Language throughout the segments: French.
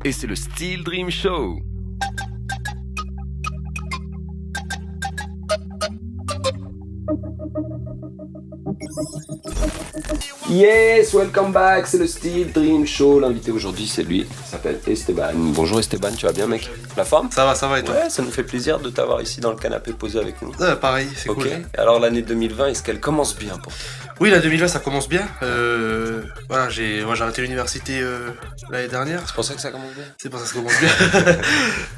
Et c'est le Steel Dream Show. Yes, welcome back, c'est le Steel Dream Show. L'invité aujourd'hui, c'est lui, il s'appelle Esteban. Bonjour Esteban, tu vas bien mec? La forme? Ça va et toi? Ouais, ça nous fait plaisir de t'avoir ici dans le canapé posé avec nous. Pareil, c'est cool. Alors l'année 2020, est-ce qu'elle commence bien pour toi? Oui, la 2020 ça commence bien. Voilà, j'ai arrêté l'université l'année dernière. C'est pour ça que ça commence bien? C'est pour ça que ça commence bien.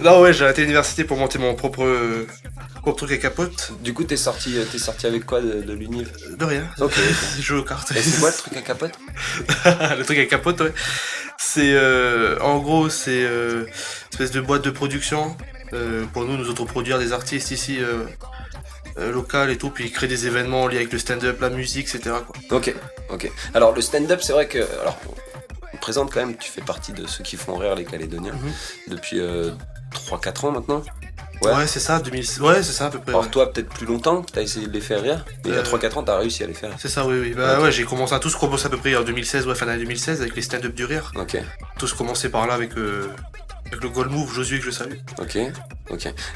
Non ouais, j'ai arrêté l'université pour monter mon propre truc à capote. Du coup, t'es sorti avec quoi de l'univ? De rien. Ok. Je joue aux cartes. Et c'est quoi le truc à capote? Le truc à capote, ouais. C'est en gros c'est une espèce de boîte de production pour nous autoproduire des artistes ici. Local et tout, puis créer des événements liés avec le stand-up, la musique, etc. quoi. Ok. Alors le stand-up, c'est vrai que... Alors, on te présente quand même, tu fais partie de ceux qui font rire les Calédoniens depuis 3-4 ans maintenant. Ouais, c'est ça, 2006. Ouais, c'est ça à peu près. Alors ouais. toi, peut-être plus longtemps, t'as essayé de les faire rire, mais il y a 3-4 ans, t'as réussi à les faire rire. C'est ça, oui. Bah ouais, j'ai commencé à tous commencer à peu près en 2016, fin d'année 2016, avec les stand-up du rire. Ok. Tous commencé par là avec le Gold Move, Josué que je salue. Ok.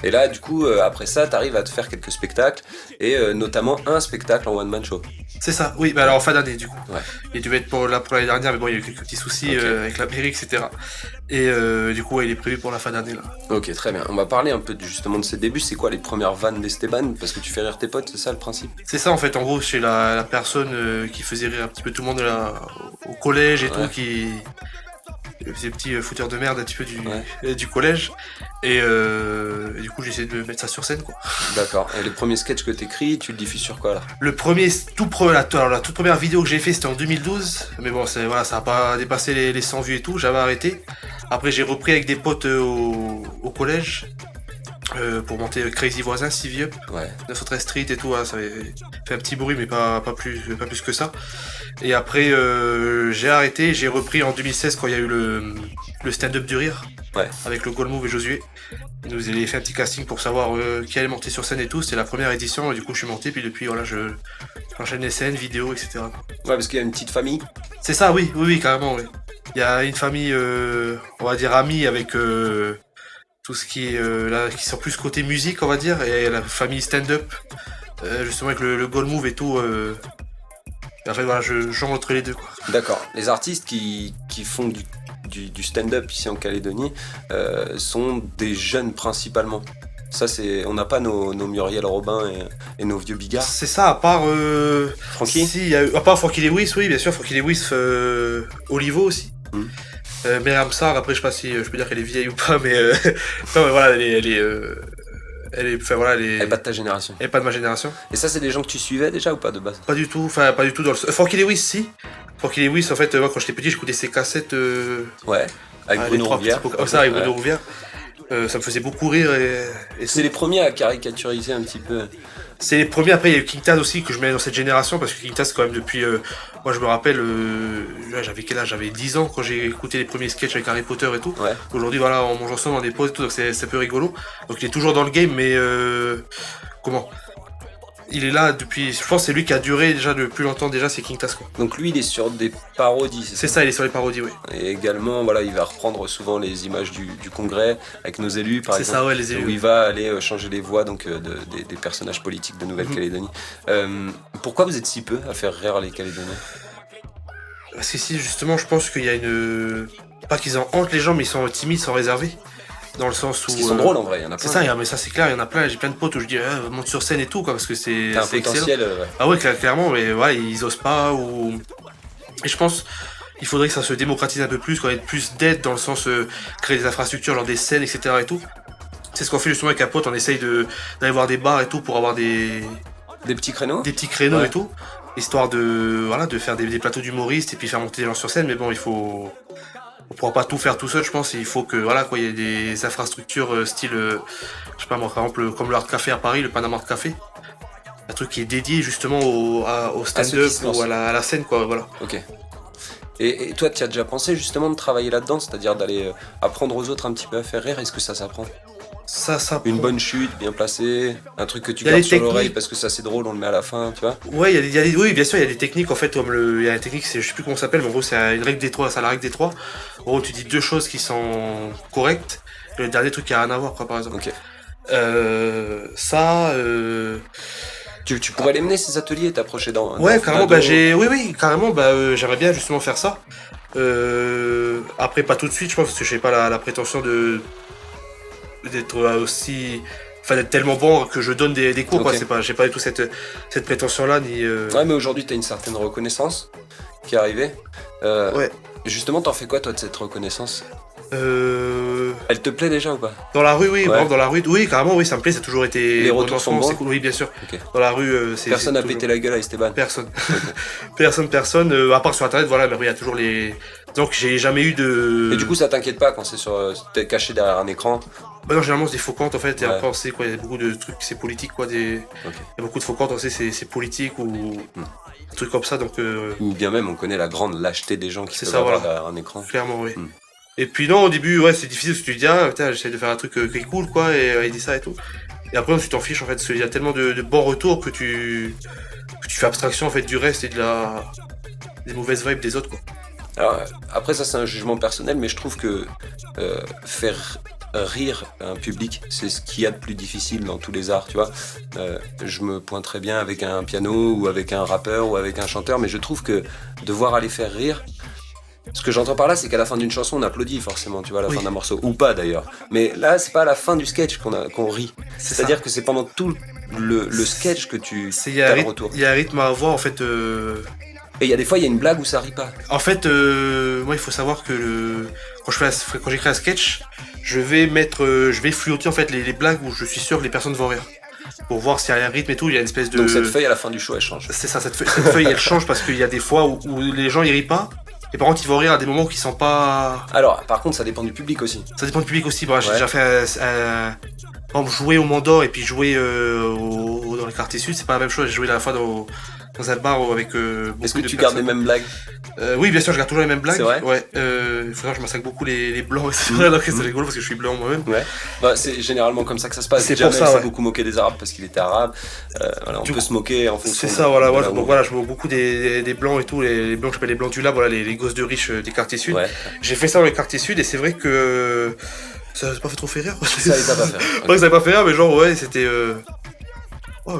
Et là, du coup, après ça, t'arrives à te faire quelques spectacles, et notamment un spectacle en one-man show. C'est ça, oui, bah alors en fin d'année du coup. Ouais. Il devait être pour l'année dernière, mais bon, il y a eu quelques petits soucis avec la mairie, etc. Et du coup, ouais, il est prévu pour la fin d'année là. Ok, très bien. On va parler un peu justement de ses débuts. C'est quoi les premières vannes d'Esteban? Parce que tu fais rire tes potes, c'est ça le principe? C'est ça en fait, en gros, c'est la personne qui faisait rire un petit peu tout le monde au collège et tout, qui... Ces petits fouteurs de merde un petit peu du collège. Et du coup, j'ai essayé de mettre ça sur scène, quoi. D'accord. Et les premiers sketchs que t'écris, tu le diffuses sur quoi là? Le premier, la toute première vidéo que j'ai fait, c'était en 2012. Mais bon, ça a pas dépassé les 100 vues et tout, j'avais arrêté. Après, j'ai repris avec des potes au collège. Pour monter Crazy Voisin, Stevie Up, 913 Street et tout, ça avait fait un petit bruit mais pas plus que ça. Et après j'ai arrêté, j'ai repris en 2016 quand il y a eu le stand-up du rire, avec le Gold Move et Josué. Ils nous avaient fait un petit casting pour savoir qui allait monter sur scène et tout, c'était la première édition et du coup je suis monté, puis depuis voilà j'enchaîne les scènes, vidéos, etc. Ouais, parce qu'il y a une petite famille. C'est ça, oui, carrément, oui. Il y a une famille, on va dire amie avec... tout ce qui est là, qui sont plus côté musique, on va dire, et la famille stand-up, justement avec le Gold Move et tout. En fait, voilà, je jongle entre les deux, quoi. D'accord. Les artistes qui font du stand-up ici en Calédonie sont des jeunes principalement. Ça, on n'a pas nos Muriel Robin et nos vieux bigards. C'est ça, à part Francky. Si, à part Francky Lewis, oui, bien sûr, Francky Lewis, Olivo aussi. Myriam Sarr, après je sais pas si je peux dire qu'elle est vieille ou pas, mais non, mais voilà, elle est pas de ta génération. Elle est pas de ma génération. Et ça, c'est des gens que tu suivais déjà ou pas de base? Pas du tout dans le... Francky Lewis, si. Francky Lewis, en fait, moi quand j'étais petit, j'écoutais ses cassettes. Avec Bruno Rouvière. Ça, avec Bruno Rouvière. Ça me faisait beaucoup rire. Et c'est les premiers à caricaturiser un petit peu. C'est les premiers, après il y a eu King Taz aussi que je mets dans cette génération parce que King Taz quand même depuis... moi je me rappelle, j'avais quel âge? J'avais 10 ans quand j'ai écouté les premiers sketchs avec Harry Potter et tout. Aujourd'hui voilà, on mange ensemble dans des pauses et tout, donc c'est un peu rigolo. Donc il est toujours dans le game mais... comment? Il est là depuis... Je pense que c'est lui qui a duré déjà le plus longtemps déjà, c'est King Taz quoi. Donc lui il est sur des parodies, c'est ça, il est sur les parodies, oui. Et également, voilà, il va reprendre souvent les images du congrès avec nos élus par exemple. C'est ça, ouais, les élus. Où il va aller changer les voix donc, des personnages politiques de Nouvelle-Calédonie. Pourquoi vous êtes si peu à faire rire les Calédoniens? Parce que si justement je pense qu'il y a une... Pas qu'ils en hantent les gens mais ils sont timides, ils sont réservés. Dans le sens où... Parce qu'ils sont drôles en vrai, il y en a plein. C'est ça, mais ça c'est clair, il y en a plein, j'ai plein de potes où je dis monte sur scène et tout quoi, parce que c'est t'as un potentiel, excellent. Ah ouais, clairement, mais voilà, ils osent pas ou... Et je pense il faudrait que ça se démocratise un peu plus, qu'on ait plus d'aide dans le sens créer des infrastructures, genre des scènes, etc. et tout. C'est ce qu'on fait justement avec un pote, on essaye d'aller voir des bars et tout pour avoir des petits créneaux. Des petits créneaux et tout, histoire de faire des plateaux d'humoristes et puis faire monter les gens sur scène, mais bon, on pourra pas tout faire tout seul, je pense. Il faut que voilà quoi, il y ait des infrastructures style, je sais pas moi, par exemple comme le Art Café à Paris, le Panama Art Café, un truc qui est dédié justement au stand-up ou à la scène quoi, voilà. Ok. Et toi, tu as déjà pensé justement de travailler là-dedans, c'est-à-dire d'aller apprendre aux autres un petit peu à faire rire? Est-ce que ça s'apprend? Ça Une bonne chute, bien placée, un truc que tu Il y a gardes des sur l'oreille techniques. parce que ça c'est drôle, on le met à la fin, tu vois. Ouais, oui, bien sûr, il y a des techniques en fait, comme il y a une technique, je sais plus comment ça s'appelle, mais en gros, c'est une règle des trois, c'est la règle des trois. En gros, tu dis deux choses qui sont correctes, et le dernier truc qui a rien à voir, quoi, par exemple. Ok. Ça, Tu pourrais les mener ces ateliers et t'approcher ouais, dans carrément, l'ado. oui, carrément, j'aimerais bien justement faire ça. Après, pas tout de suite, je pense, parce que j'ai pas la prétention d'être aussi, enfin, d'être tellement bon que je donne des cours, quoi. Ok. J'ai pas du tout cette prétention-là, ni. Ouais, mais aujourd'hui t'as une certaine reconnaissance qui est arrivée. Euh, Ouais. Justement, t'en fais quoi toi de cette reconnaissance? Euh, Elle te plaît déjà ou pas? Dans la rue, oui, Ouais. par exemple, dans la rue, oui, carrément, oui, ça me plaît, ça a toujours été. Les mon retours sont enfance, bons c'est cool, oui, bien sûr. Ok. Dans la rue, c'est. Personne n'a toujours- pété la gueule à Esteban. Personne. Personne, à part sur internet, voilà, mais il y a toujours les. Donc j'ai jamais eu de. Et du coup, ça t'inquiète pas quand t'es caché derrière un écran? Bah non, généralement c'est des faux comptes en fait, et Ouais. après on sait quoi, il y a beaucoup de trucs, c'est politique quoi, il y a beaucoup de faux comptes, on sait c'est politique ou des trucs comme ça, donc Ou bien même, on connaît la grande lâcheté des gens qui C'est peuvent ça, avoir voilà. derrière un écran. clairement, oui. Hmm. Et puis non, au début, ouais, c'est difficile parce que tu te dis, ah putain, j'essaie de faire un truc qui est cool quoi, et il dit ça et tout. Et après, tu t'en fiches en fait, parce qu'il y a tellement de bons retours que tu fais abstraction en fait du reste et des mauvaises vibes des autres quoi. Alors, après, ça, c'est un jugement personnel, mais je trouve que faire rire un public, c'est ce qu'il y a de plus difficile dans tous les arts, tu vois. Je me pointerais bien avec un piano ou avec un rappeur ou avec un chanteur, mais je trouve que devoir aller faire rire, ce que j'entends par là, c'est qu'à la fin d'une chanson, on applaudit forcément, tu vois, à la Oui. fin d'un morceau, ou pas d'ailleurs. Mais là, c'est pas à la fin du sketch qu'on rit. C'est C'est-à-dire que c'est pendant tout le sketch que tu Il y a as un le rythme, retour. il y a un rythme à avoir en fait. Et il y a des fois, il y a une blague où ça rit pas. En fait, moi, il faut savoir que quand j'écris un sketch, je vais fluoter en fait les blagues où je suis sûr que les personnes vont rire. Pour voir s'il y a un rythme et tout, il y a une espèce de. Donc cette feuille, à la fin du show, elle change. C'est ça, cette feuille, elle change parce qu'il y a des fois où les gens ils rient pas. Et par contre, ils vont rire à des moments qui sont pas. Alors, par contre, ça dépend du public aussi. Ça dépend du public aussi. Bon, j'ai Ouais. déjà fait par exemple, jouer au Mont d'Or et puis jouer dans le quartier sud, c'est pas la même chose. J'ai joué la fois dans un bar avec beaucoup Est-ce que de tu gardes les personnes. mêmes blagues? Oui, bien sûr, je garde toujours les mêmes blagues. C'est vrai Ouais. Il faudra que je massacre beaucoup les blancs. C'est vrai, donc c'est rigolo parce que je suis blanc moi-même. Ouais. Bah, c'est généralement comme ça que ça se passe. C'est Jamel pour ça, s'est ouais. beaucoup moqué des Arabes parce qu'il était arabe. Voilà, on Du peut coup, se moquer en fonction. C'est ça, voilà. de Ouais, là donc où- voilà, je vois beaucoup des blancs et tout. Les blancs, je j'appelle les blancs du lab, voilà, les gosses de riches des quartiers sud. Ouais. J'ai fait ça dans les quartiers sud et c'est vrai que ça n'a pas fait trop fait rire. Ça les a pas fait. Ouais, ça n'a pas fait rire, mais genre, ouais, c'était. Ouais,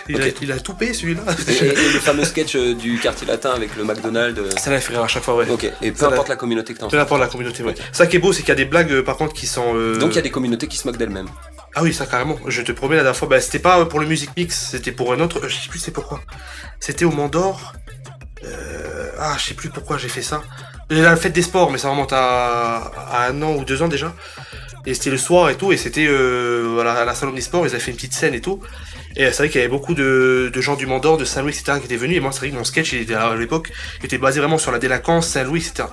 il, Ok. il a tout payé celui-là. Et le fameux sketch du quartier latin avec le McDonald's. Ça l'a fait rire à chaque fois, ouais. Ok. Et peu Ça importe l'a- la communauté que t'en Peu importe la communauté, ouais. Ça qui est beau, c'est qu'il y a des blagues par contre qui sont. Donc il y a des communautés qui se moquent d'elles-mêmes. Ah oui, ça carrément. Je te promets, la dernière fois, c'était pas pour le Music Mix, c'était pour un autre. Je sais plus c'est pourquoi. C'était au Mont d'Or. Je sais plus pourquoi j'ai fait ça. La fête des sports, mais ça remonte à 1 an ou 2 ans déjà. Et c'était le soir et tout, et c'était à la salle Omnisport, ils avaient fait une petite scène et tout. Et c'est vrai qu'il y avait beaucoup de gens du Mont d'Or, de Saint-Louis, etc. qui étaient venus. Et moi, c'est vrai que mon sketch, il était, à l'époque, il était basé vraiment sur la délinquance, Saint-Louis, etc.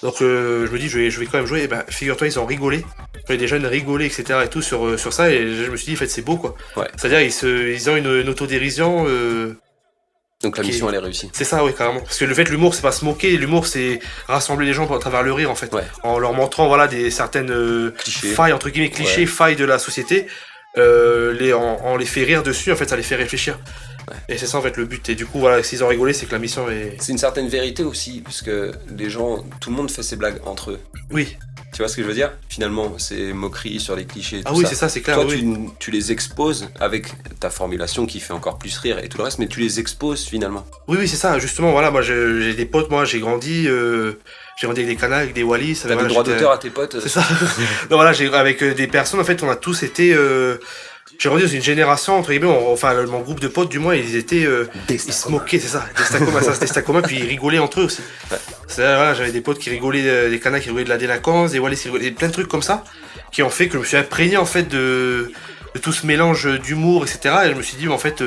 Donc je me dis, je vais quand même jouer. Et ben, figure-toi, ils ont rigolé. Les jeunes rigolaient, etc. et tout sur ça. Et je me suis dit, en fait, c'est beau, quoi. Ouais. C'est-à-dire, ils ont une autodérision. Donc la Qui- mission elle est réussie. C'est ça, oui, carrément. Parce que le fait, l'humour, c'est pas se moquer. L'humour, c'est rassembler les gens à travers le rire, en fait. Ouais. En leur montrant, voilà, certaines Cliché. failles, entre guillemets, clichés, Ouais. failles de la société. On les fait rire dessus, en fait, ça les fait réfléchir. Ouais. Et c'est ça, en fait, le but. Et du coup, voilà, s'ils ont rigolé, c'est que la mission est. C'est une certaine vérité aussi, parce que les gens, tout le monde fait ses blagues entre eux. Oui. Tu vois ce que je veux dire? Finalement, c'est moquerie sur les clichés. Ah tout oui, ça. c'est ça, c'est clair. Toi, oui. tu les exposes avec ta formulation qui fait encore plus rire et tout le reste, mais tu les exposes finalement. Oui, c'est ça. Justement, voilà, moi, j'ai des potes, moi, j'ai grandi avec des canals, avec des Wallis. T'as des droits d'auteur à tes potes. C'est ça. Non, voilà, avec des personnes, en fait, on a tous été. J'ai grandi dans une génération, entre guillemets, mon groupe de potes, du moins, ils étaient. Ils se moquaient, c'est ça. Destin commun, ça, c'était destin commun, puis ils rigolaient entre eux aussi. Ouais. Voilà, j'avais des potes qui rigolaient, des canards qui rigolaient de la délinquance, des Wallis qui rigolaient, plein de trucs comme ça, qui ont fait que je me suis imprégné, en fait, de tout ce mélange d'humour, etc. Et je me suis dit, en fait,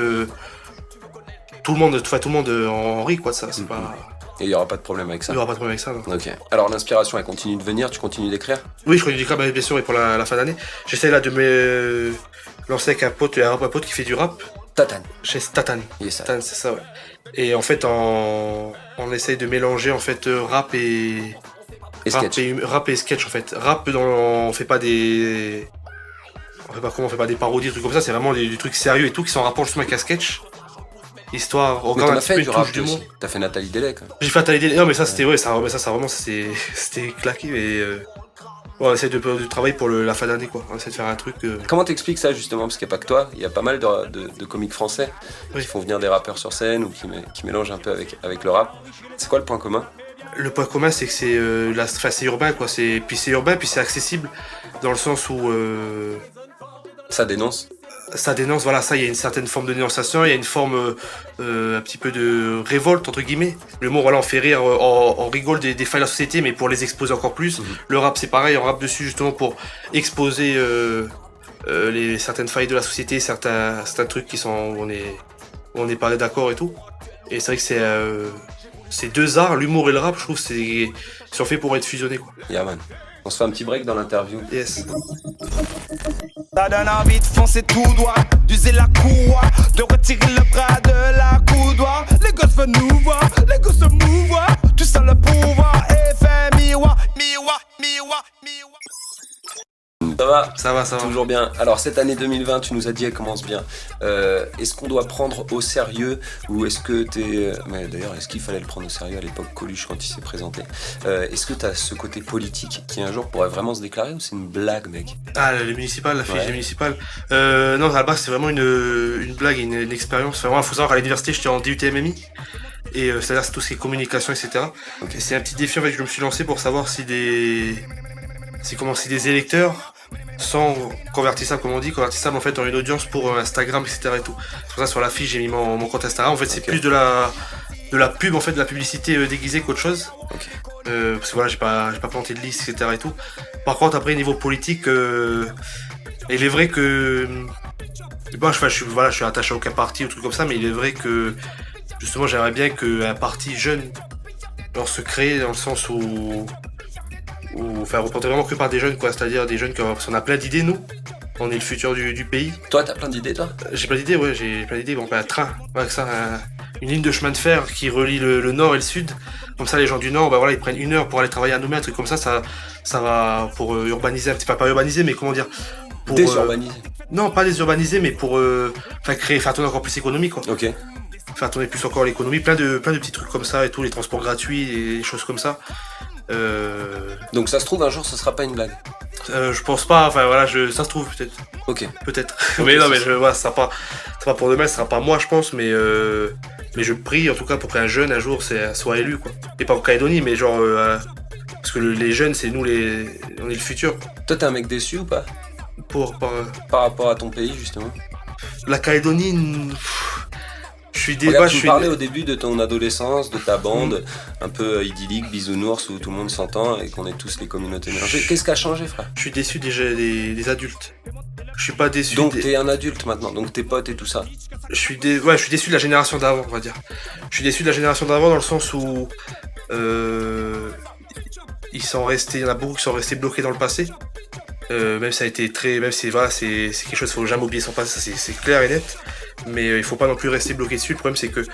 tout le monde en rit, quoi, de ça. C'est pas. Et il n'y aura pas de problème avec Il ça. n'y aura pas de problème avec ça, non. Ok. Alors l'inspiration, elle continue de venir, tu continues d'écrire? Oui, je connais du rap, bien sûr, et pour la fin d'année. J'essaie là de me lancer avec un pote qui fait du rap. Tatane. Chez Tatane. Yes, ça. Tatane, c'est ça, ouais. Et en fait, on essaye de mélanger en fait rap et Et sketch. rap et sketch en fait. Rap, on fait pas des on fait pas des parodies, des trucs comme ça, c'est vraiment des trucs sérieux et tout qui sont en rapport justement avec un sketch. Histoire, on Mais regarde t'en un as petit fait peu du une rap touche du aussi. monde. T'as fait Nathalie Delec. J'ai fait Atelier des... Non mais ça c'était ça vraiment c'était claqué et on essaie de travailler pour la fin d'année quoi. On essaie de faire un truc. Comment t'expliques ça justement? Parce qu'il n'y a pas que toi, il y a pas mal de comiques français Oui. qui font venir des rappeurs sur scène ou qui mélangent un peu avec le rap. C'est quoi le point commun? Le point commun c'est que c'est urbain quoi. Puis c'est urbain puis c'est accessible dans le sens où Ça dénonce. ça dénonce, voilà, ça, il y a une certaine forme de dénonciation, il y a une forme un petit peu de révolte, entre guillemets. Le mot, voilà, on fait rire, on rigole des failles de la société, mais pour les exposer encore plus. Le rap, c'est pareil, on rappe dessus justement pour exposer certaines failles de la société, certains trucs qui sont, où on n'est pas d'accord et tout. Et c'est vrai que c'est deux arts, l'humour et le rap, je trouve, sont faits pour être fusionnés, quoi. Yeah man. On se fait un petit break dans l'interview. Yes. Ça donne envie de foncer tout droit, d'user la courroie, de retirer le bras de la coudoir. Les gosses veulent nous voir, les gosses se mouvoir. Tu sens le pouvoir, effet miroir, miroir, miroir, miroir. Ça va. Ça va. Toujours bien. Alors cette année 2020, tu nous as dit, elle commence bien. Est-ce qu'on doit prendre au sérieux ou est-ce que t'es... Mais d'ailleurs, est-ce qu'il fallait le prendre au sérieux à l'époque Coluche quand il s'est présenté? Est-ce que t'as ce côté politique qui un jour pourrait vraiment se déclarer ou c'est une blague, mec? Ah, le municipal, la fiche Ouais. des municipales. Non, à la base, c'est vraiment une blague, une expérience. Enfin, vraiment, faut savoir qu'à l'université, j'étais en DUT MMI. Et c'est-à-dire, c'est tout ce qui est communication, etc. Ok. Et c'est un petit défi en fait, que je me suis lancé pour savoir si des électeurs sont convertissables, comme on dit, convertissables en fait en une audience pour Instagram, etc. et tout. C'est pour ça sur la fiche j'ai mis mon compte Instagram. En fait, c'est Ok. plus de la pub, en fait, de la publicité déguisée qu'autre chose. Ok. Parce que voilà, j'ai pas planté de liste, etc. et tout. Par contre, après niveau politique, il est vrai que bon, je suis attaché à aucun parti ou truc comme ça, mais il est vrai que justement, j'aimerais bien qu'un parti jeune se crée dans le sens où enfin, reporté vraiment que par des jeunes, quoi. C'est-à-dire des jeunes parce qu'on a plein d'idées, nous. On est le futur du pays. Toi, t'as plein d'idées, toi? J'ai plein d'idées, ouais, j'ai plein d'idées. Bon, un train, ouais, une ligne de chemin de fer qui relie le nord et le sud. Comme ça, les gens du nord, bah voilà, ils prennent 1 heure pour aller travailler à Nouméa, un truc comme ça va pour urbaniser un petit peu, pas urbaniser, mais comment dire, pour Désurbaniser. non, pas désurbaniser, mais pour faire tourner encore plus l'économie, quoi. Ok. Faire tourner plus encore l'économie, plein de petits trucs comme ça et tout, les transports gratuits et les choses comme ça. Donc ça se trouve, un jour, ce sera pas une blague. Je pense pas, enfin voilà, ça se trouve peut-être. Ok. Peut-être. Mais non, mais voilà, ça sera pas pour demain, ce sera pas moi, je pense, mais je prie en tout cas pour qu'un jeune un jour soit élu, quoi. Et pas en Calédonie, mais genre parce que les jeunes, c'est nous on est le futur. Toi, t'es un mec déçu ou pas? Par Par rapport à ton pays, justement. la Calédonie, je suis Regarde, tu me parlais au début de ton adolescence, de ta bande, un peu idyllique, bisounours, où tout le monde s'entend et qu'on est tous les communautés mélangées. Qu'est-ce qui a changé, frère? Je suis déçu des adultes. Je suis pas déçu. Donc t'es un adulte maintenant, donc tes potes et tout ça. Je suis déçu de la génération d'avant, on va dire. Je suis déçu de la génération d'avant dans le sens où il y en a beaucoup qui sont restés bloqués dans le passé. Même ça a été c'est quelque chose, faut jamais oublier son passé, ça c'est clair et net. Mais il faut pas non plus rester bloqué dessus. Le problème c'est que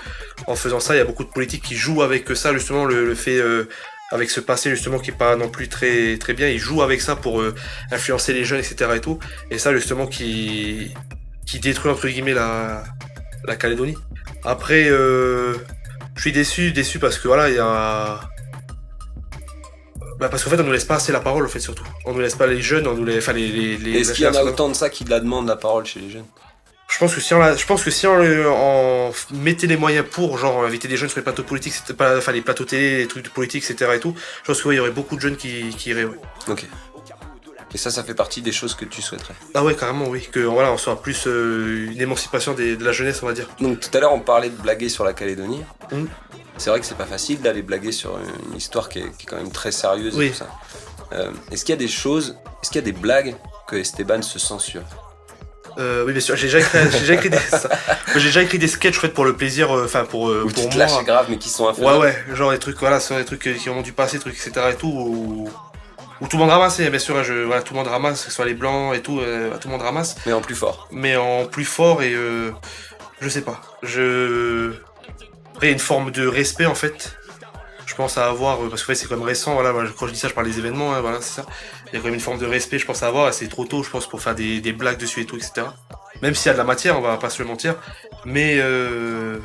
en faisant ça, il y a beaucoup de politiques qui jouent avec ça, justement le fait avec ce passé justement qui est pas non plus très très bien. Ils jouent avec ça pour influencer les jeunes, etc. et tout. Et ça justement qui détruit entre guillemets la Calédonie. Après, je suis déçu parce que voilà, il y a parce qu'en fait, on nous laisse pas assez la parole, en fait, surtout. On nous laisse pas les jeunes, on nous laisse, Est-ce qu'il y en a autant de ça qui la demandent la parole chez les jeunes? Je pense que si on mettait les moyens pour, genre, inviter des jeunes sur les plateaux politiques, c'était pas, enfin, les plateaux télé, les trucs de politique, etc. et tout, je pense qu'il y aurait beaucoup de jeunes qui iraient, ouais. Ok. Et ça fait partie des choses que tu souhaiterais. Ah ouais, carrément, oui. Que, voilà, on soit plus une émancipation de la jeunesse, on va dire. Donc tout à l'heure, on parlait de blaguer sur la Calédonie. Mm. C'est vrai que c'est pas facile d'aller blaguer sur une histoire qui est quand même très sérieuse Oui. et tout ça. Est-ce qu'il y a des blagues que Esteban se censure? Oui, bien sûr, j'ai déjà écrit des sketchs, en fait, pour le plaisir, pour Ou tu te moi. lâches grave mais qui sont infernaux? Ouais, genre des trucs, voilà, sur des trucs qui ont dû passer, trucs, etc. et tout, où tout le monde ramasse, bien sûr, hein, tout le monde ramasse, que ce soit les blancs et tout, tout le monde ramasse, Mais en plus fort. mais en plus fort et je sais pas. Après, il y a une forme de respect en fait. Je pense à avoir, parce que ouais, c'est quand même récent, voilà, quand je dis ça, je parle des événements, hein, voilà, c'est ça. Il y a quand même une forme de respect, je pense à avoir, et c'est trop tôt, je pense, pour faire des blagues dessus et tout, etc. Même s'il y a de la matière, on va pas se le mentir. Mais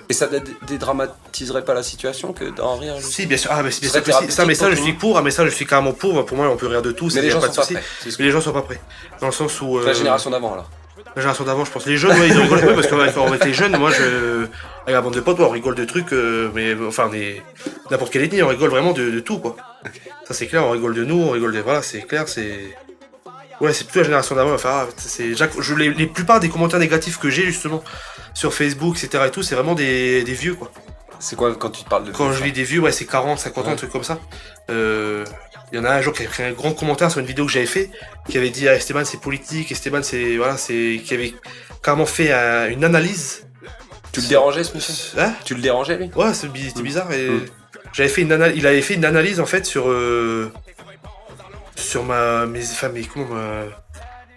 Et ça dédramatiserait pas la situation que d'en rire juste. si, bien sûr, bien sûr que si. thérapeutique Ça, mais ça, pour je tout suis le pour, mais ça, je suis carrément pour. Pour moi, on peut rire de tout, Mais les y a gens pas sont de pas souci. prêts. C'est ce que- Mais les gens sont pas prêts. Dans le sens où. La génération d'avant, là. La génération d'avant, je pense. Les jeunes, ouais, ils rigolent pas parce qu'avec les jeunes, moi, avec la bande de potes, ouais, on rigole de trucs, mais enfin, n'importe quelle ethnie, on rigole vraiment de tout, quoi. Ça, c'est clair, on rigole de nous, on rigole de. Voilà, c'est clair, c'est. Ouais, c'est plutôt la génération d'avant. Enfin, les plupart des commentaires négatifs que j'ai, justement, sur Facebook, etc. et tout, c'est vraiment des vieux, quoi. C'est quoi quand tu te parles de. Quand je lis des vieux, ouais, c'est 40, 50 ans, Ouais. un truc comme ça. Il y en a un jour qui avait pris un grand commentaire sur une vidéo que j'avais fait, qui avait dit Esteban c'est politique, Esteban c'est. Voilà, c'est. Qui avait carrément fait une analyse. Tu le dérangeais, ce monsieur? Hein? Tu le dérangeais, lui? Ouais, c'était bizarre. Et j'avais fait il avait fait une analyse en fait sur. Sur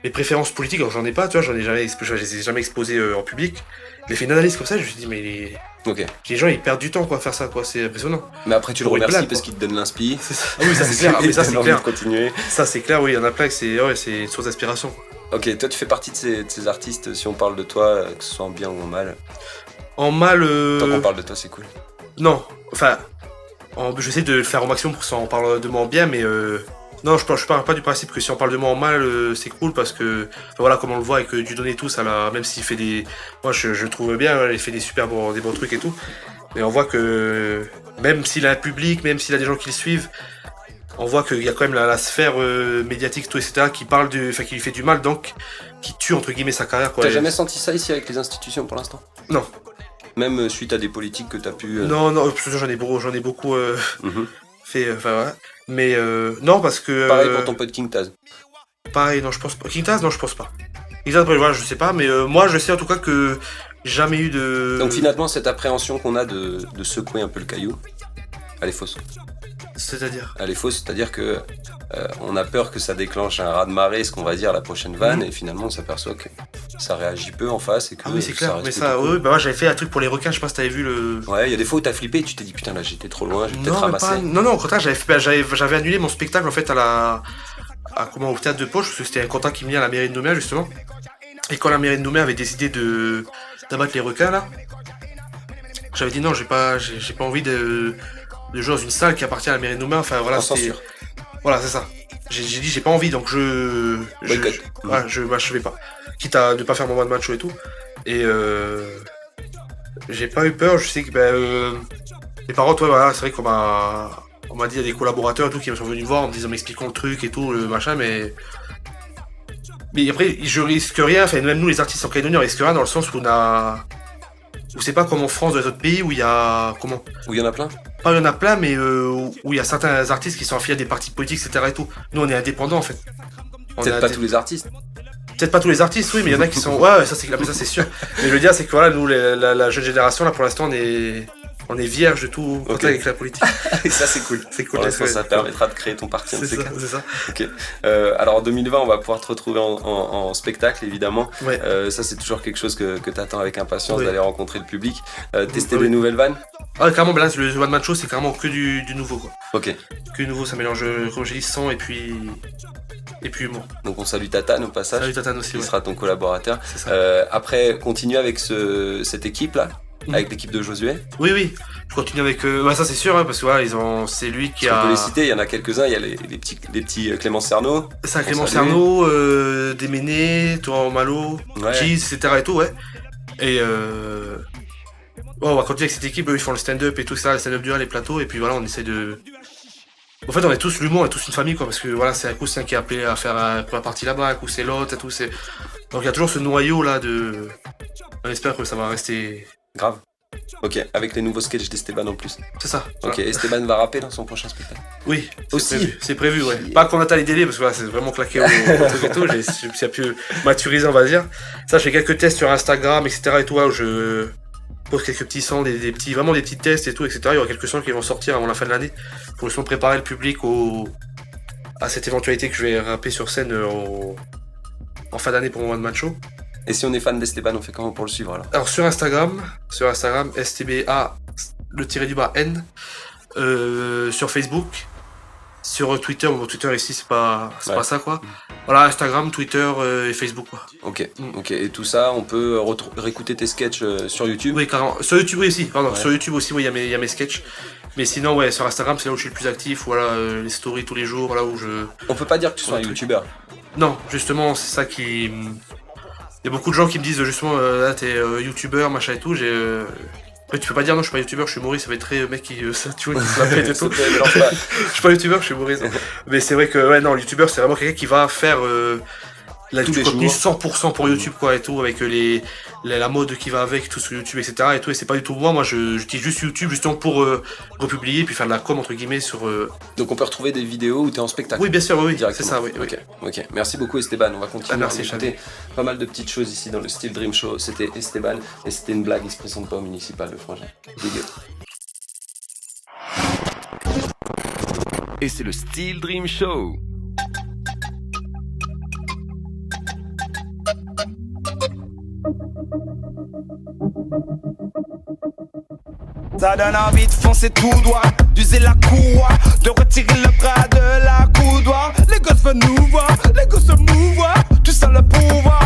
mes préférences politiques. Alors j'en ai pas, tu vois, je les ai jamais exposées en public. Il a fait une analyse comme ça, je me suis dit, mais Ok. les gens ils perdent du temps quoi à faire ça, quoi, c'est impressionnant. Mais après, tu le Pour une remercies blague, parce quoi. qu'il te donne l'inspi. C'est ça. Ah oui, ça c'est clair, mais ça Il te c'est donne clair. envie de continuer. Ça c'est clair, oui, il y en a plein que c'est une source d'inspiration. Ok, toi, tu fais partie de ces artistes, si on parle de toi, que ce soit en bien ou en mal. En mal. Tant qu'on parle de toi, c'est cool. Non, enfin, j'essaie de le faire au maximum pour que ça en parle de moi en bien, mais non, je parle pas du principe que si on parle de moi en mal, c'est cool parce que, enfin, voilà, comme on le voit avec Dieudonné et tout, même s'il fait des. Moi, je le trouve bien, hein, il fait des bons trucs et tout, mais on voit que, même s'il a un public, même s'il a des gens qui le suivent, on voit qu'il y a quand même la sphère médiatique, tout, etc., qui lui fait du mal, donc, qui tue, entre guillemets, sa carrière, quoi. T'as jamais senti ça ici avec les institutions pour l'instant? Non. Même suite à des politiques que t'as pu. Non, parce que j'en ai beaucoup Mhm. fait, enfin, voilà. Mais non, parce que. Pareil pour ton pote King Taz. Pareil, non, je pense pas. King Taz, non, je pense pas. King Taz, voilà, je sais pas, mais moi, je sais en tout cas que jamais eu de. Donc finalement, cette appréhension qu'on a de secouer un peu le caillou, elle est fausse. C'est-à-dire. Elle est fausse, c'est-à-dire que on a peur que ça déclenche un raz-de-marée, ce qu'on va dire, la prochaine vanne, et finalement on s'aperçoit que ça réagit peu en face et que Ah oui, c'est clair, reste mais plutôt ça, cool. ouais, bah moi j'avais fait un truc pour les requins, je sais pas si t'avais vu le. Ouais, il y a des fois où t'as flippé et tu t'es dit putain là j'étais trop loin, j'ai peut-être Non, mais ramassé. non, au contraire, j'avais annulé mon spectacle en fait au théâtre de Poche, parce que c'était un contact qui venait à la mairie de Nouméa justement. Et quand la mairie de Nouméa avait décidé d'abattre les requins là, j'avais dit non, j'ai pas envie de jouer dans une salle qui appartient à la mairie de Nouméa, enfin voilà, En c'était. censure. Voilà, c'est ça. J'ai dit j'ai pas envie, donc Boycott. je vais pas. Quitte à ne pas faire mon one man show et tout. Et j'ai pas eu peur, je sais que les parents, ouais, voilà, c'est vrai qu'on m'a dit, il y a des collaborateurs et tout qui sont venus me voir en me disant, m'expliquant le truc et tout, le machin, mais après, je risque rien, enfin, même nous les artistes en Calédonie, on risque rien dans le sens où où c'est pas comme en France, dans les autres pays où il y a, Où il y en a plein. pas il y en a plein, mais où il y a certains artistes qui sont affiliés à des partis politiques, etc. et tout. Nous, on est indépendants, en fait. Peut-être pas tous les artistes. Peut-être pas tous les artistes, oui, mais il y en a qui sont. Ouais, ça c'est sûr. Mais je veux dire, c'est que voilà, nous, la jeune génération, là, pour l'instant, on est vierge de tout contact avec la politique. Et ça c'est cool. C'est cool. Pour l'instant, ça te permettra de créer ton parti. C'est ça. Ok. Alors en 2020, on va pouvoir te retrouver en spectacle, évidemment. Ouais. Ça, c'est toujours quelque chose que tu attends avec impatience, Oui. d'aller rencontrer le public. Tester Oui. des nouvelles vannes. Ah, carrément, là, le One Man Show, c'est carrément que du nouveau, quoi. Ok. Que du nouveau, ça mélange, comme j'ai dit, sang et puis humour. Donc on salue Tatane au passage. Salut Tatane aussi, Qui ouais. sera ton collaborateur. C'est ça. Après, continue avec cette équipe-là, avec l'équipe de Josué. Oui. Je continue avec. Ça, c'est sûr, hein, parce que voilà, c'est lui qui On a. peut les citer, il y en a quelques-uns. Il y a les petits Clément Cerno. C'est Clément On salue. Cerno, Déméné, Thomas Malo, Ouais. Cheese, etc. et tout, ouais. Et on va continuer avec cette équipe, eux ils font le stand-up et tout ça, le stand-up duel, les plateaux, et puis voilà, on essaie de. En fait, on est tous l'humour, on est tous une famille, quoi, parce que voilà, c'est un coup c'est un qui est appelé à faire la première partie là-bas, un coup c'est l'autre, et tout, c'est. Donc il y a toujours ce noyau là de. On espère que ça va rester. Grave. Ok, avec les nouveaux sketchs d'Esteban en plus. C'est ça. Ok, voilà. Esteban va rapper dans son prochain spectacle. Oui, Aussi. c'est prévu, ouais. Pas qu'on attend les délais, parce que voilà, c'est vraiment claqué au truc et tout, j'ai pu maturiser, on va dire. Ça, je fais quelques tests sur Instagram, etc. et tout, là, où je pose quelques petits sons, vraiment des petits tests et tout, etc. Il y aura quelques sons qui vont sortir avant la fin de l'année, pour justement préparer le public à cette éventualité que je vais rapper sur scène en fin d'année pour mon One Man Show. Et si on est fan d'Esteban, on fait comment pour le suivre alors? Alors sur Instagram, STBA, le tiré du bas N. Sur Facebook, sur Twitter. Bon, Twitter ici, c'est pas ça, quoi. Voilà, Instagram, Twitter et Facebook, quoi. Ok. Et tout ça, on peut réécouter tes sketchs sur YouTube? Oui, carrément. Sur YouTube, oui, aussi. Pardon, sur YouTube aussi, oui, il y a mes sketchs. Mais sinon, ouais, sur Instagram, c'est là où je suis le plus actif. Voilà, les stories tous les jours, là où je... On peut pas dire que tu sois un youtubeur. Non, justement, c'est ça qui... Il y a beaucoup de gens qui me disent, justement, là, t'es youtubeur, machin et tout. Après, tu peux pas dire non, je suis pas youtubeur, je suis humoriste, ça va être très mec qui se la pète et tout. Je suis pas youtubeur, je suis humoriste. Mais c'est vrai que, ouais, non, le youtubeur, c'est vraiment quelqu'un qui va faire du contenu 100% pour YouTube, quoi, et tout, avec la mode qui va avec, tout sur YouTube, etc. Et tout, et c'est pas du tout moi, j'utilise juste YouTube, justement, pour republier, puis faire de la com, entre guillemets, sur... Donc on peut retrouver des vidéos où t'es en spectacle? Oui, bien sûr, oui, c'est ça, oui. Ok. Merci beaucoup Esteban, on va continuer merci, à écouter pas mal de petites choses ici dans le Steel Dream Show. C'était Esteban, et c'était une blague, il se présente pas au municipal, le frangin. Big up. Et c'est le Steel Dream Show. Ça donne envie de foncer tout droit, d'user la courroie, de retirer le bras de la coudoir. Les gosses veulent nous voir, les gosses se mouvoir, tu sens le pouvoir.